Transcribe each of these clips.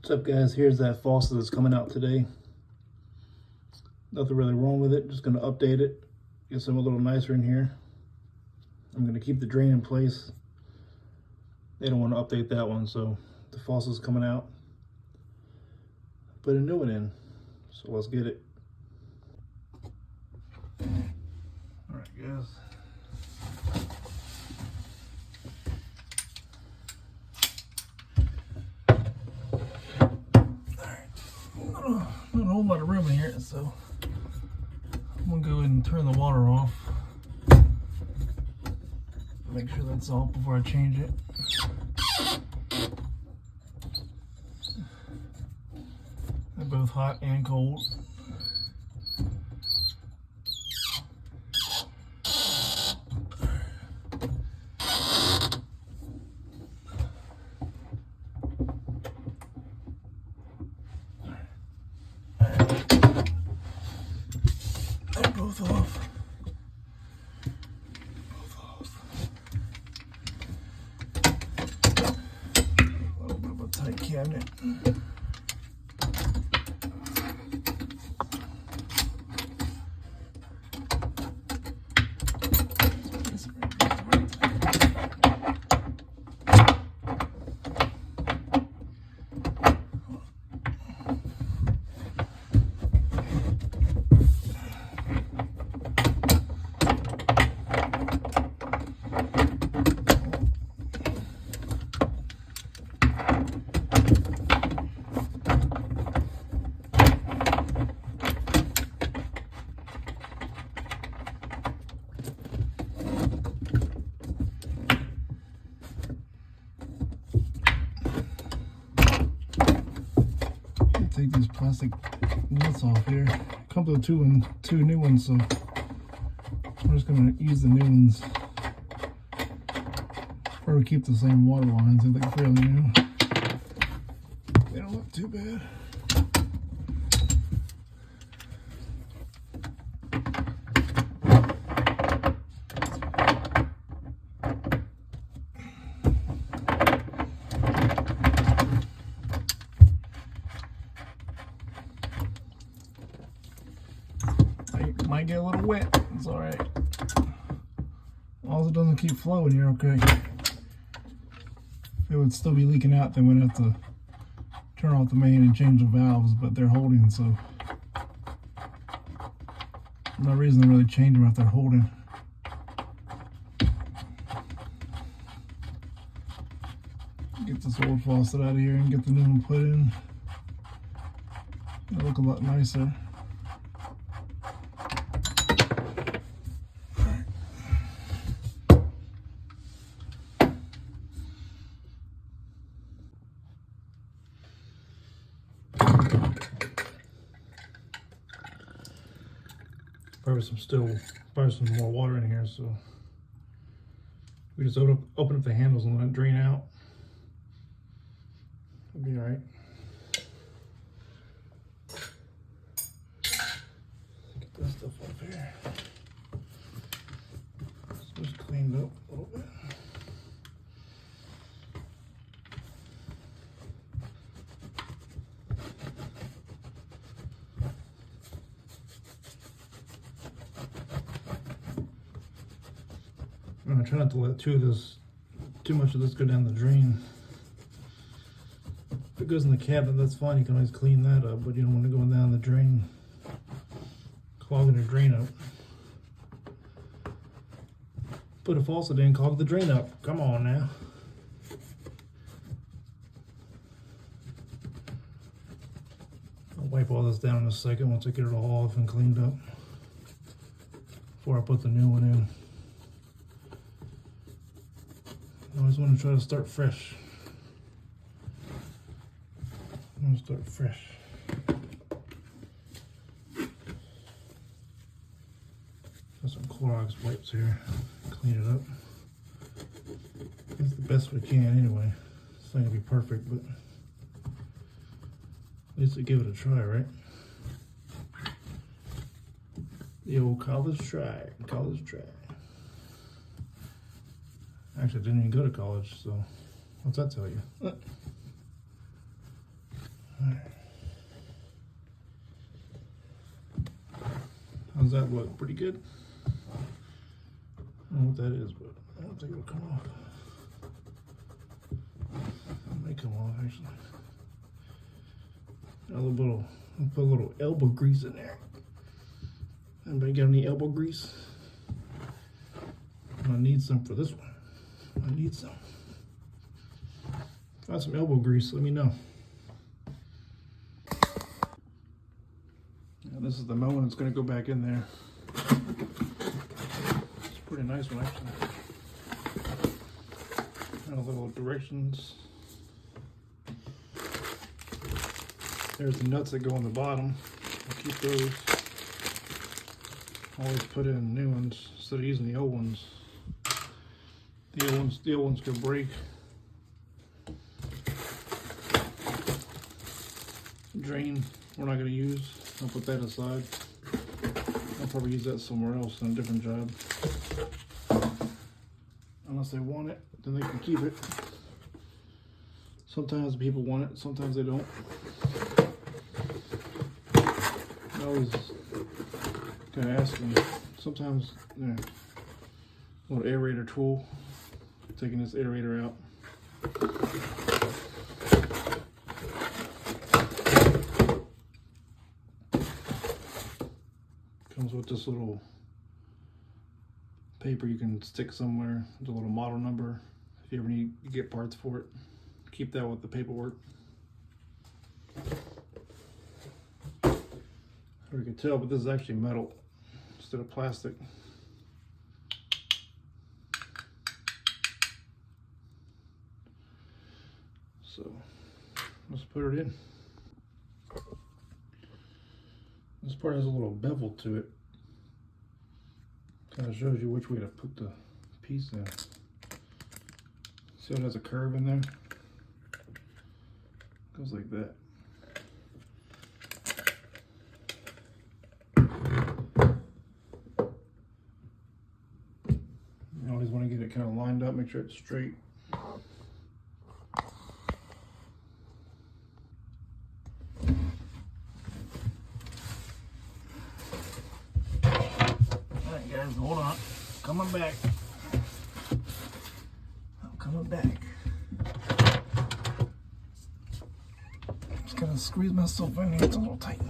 What's up, guys? Here's that faucet that's coming out today. Nothing really wrong with it. Just going to update it, get something a little nicer in here. I'm going to keep the drain in place. They don't want to update that one, so the faucet's coming out. Put a new one in. So let's get it. All right, guys. Not a whole lot of room in here, so I'm gonna go ahead and turn the water off. Make sure that's off before I change it. They're both hot and cold. They're both off. A little bit of a tight cabinet. Take these plastic nuts off here. Comes with two new ones, so I'm just gonna use the new ones. Probably keep the same water lines. They look fairly new. They don't look too bad. Might get a little wet. It's all right. As long as it doesn't keep flowing, you're okay. If it would still be leaking out, then we'd have to turn off the main and change the valves, but they're holding, so no reason to really change them if they're holding. Get this old faucet out of here and get the new one put in. It'll look a lot nicer. Probably some more water in here, so we just open up the handles and let it drain out. It'll be all right. Get this stuff off here. Just cleaned up a little bit. I'm gonna try not to let too much of this go down the drain. If it goes in the cabinet, that's fine. You can always clean that up, but you don't want to go down the drain, clogging the drain up. Put a faucet in, clog the drain up. Come on now. I'll wipe all this down in a second once I get it all off and cleaned up before I put the new one in. I always want to try to start fresh. I'm going to start fresh. Got some Clorox wipes here. Clean it up. It's the best we can anyway. It's not going to be perfect, but at least we give it a try, right? The old college try. Actually, I didn't even go to college, so what's that tell you? Does that look pretty good? I don't know what that is, but I don't think it'll come off. It may come off actually. I'll put a little elbow grease in there. Anybody got any elbow grease? I need some for this one. I need some. Got some elbow grease, let me know. Now this is the MOEN that's going to go back in there. It's a pretty nice one actually. Got a little directions. There's the nuts that go on the bottom. I'll keep those. Always put in new ones instead of using the old ones. The old ones could break. Drain, we're not going to use. I'll put that aside. I'll probably use that somewhere else in a different job. Unless they want it, then they can keep it. Sometimes people want it, sometimes they don't. I always gotta ask them. Sometimes, yeah, little aerator tool, taking this aerator out. Comes with this little paper you can stick somewhere, the little model number, if you ever need to get parts for it. Keep that with the paperwork. You can tell, but this is actually metal instead of plastic. So let's put it in. This part has a little bevel to it. Kind of shows you which way to put the piece in. See how it has a curve in there? Goes like that. You always want to get it kind of lined up, make sure it's straight. Alright guys, hold on. Coming back. I'm coming back. Just gotta squeeze myself in here. It's a little tight.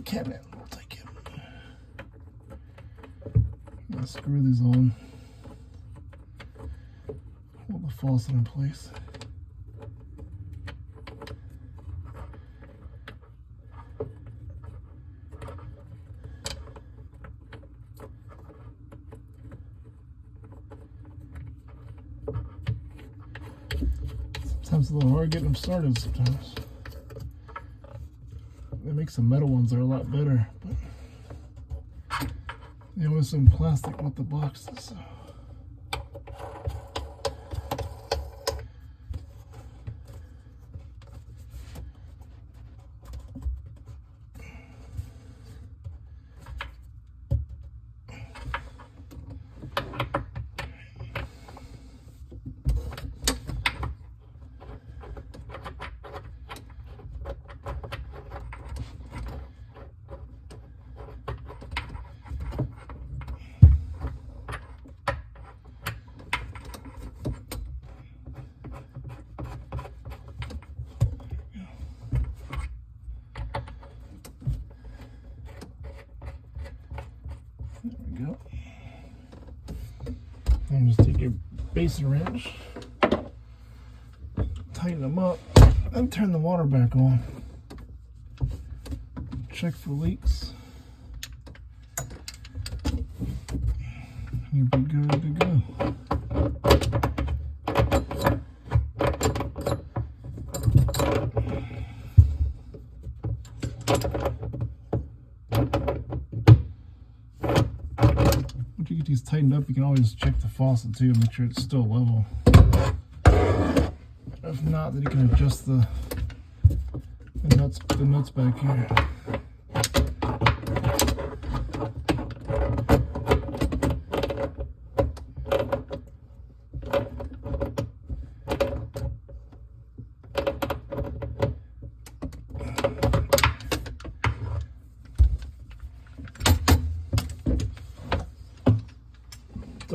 Cabinet. Gotta screw these on. Hold the faucet in place. Sometimes it's a little hard getting them started sometimes. They make some metal ones that are a lot better, but they always some plastic with the boxes. There we go. And just take your basin wrench, tighten them up, and turn the water back on. Check for leaks. You'll be good to go. Once you get these tightened up, you can always check the faucet too, make sure it's still level. If not, then you can adjust the nuts back here.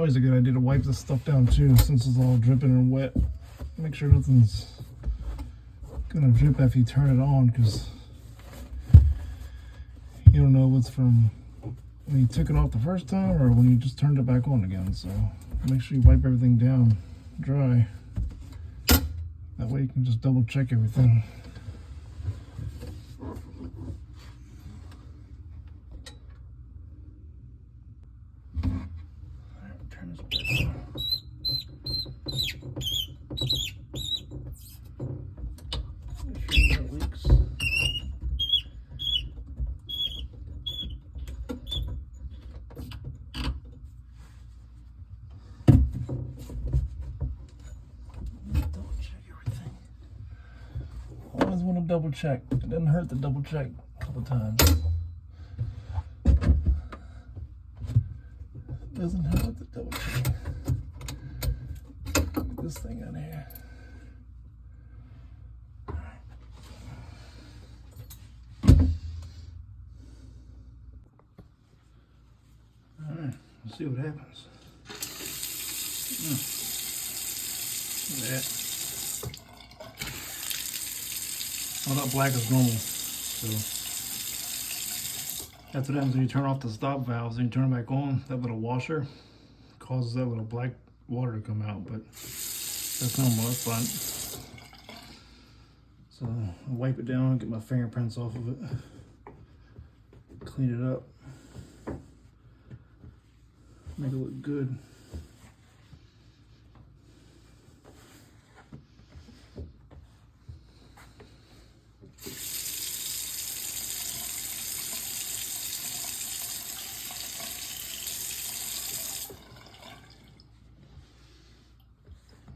always a good idea to wipe this stuff down too, since it's all dripping and wet. Make sure nothing's gonna drip after you turn it on, because you don't know what's from when you took it off the first time or when you just turned it back on again. So make sure you wipe everything down dry. That way you can just double check everything. Alright, turn this back on. Make sure no leaks. Always want to double check. It doesn't hurt to double check a couple times. It doesn't hurt to double check. Get this thing out of here. Alright, let's see what happens. Look at that. All that black is normal, so that's what happens when you turn off the stop valves and you turn it back on. That little washer causes that little black water to come out, but that's normal, that's fine. So I'll wipe it down, get my fingerprints off of it, clean it up, make it look good.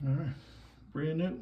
All right, brand new.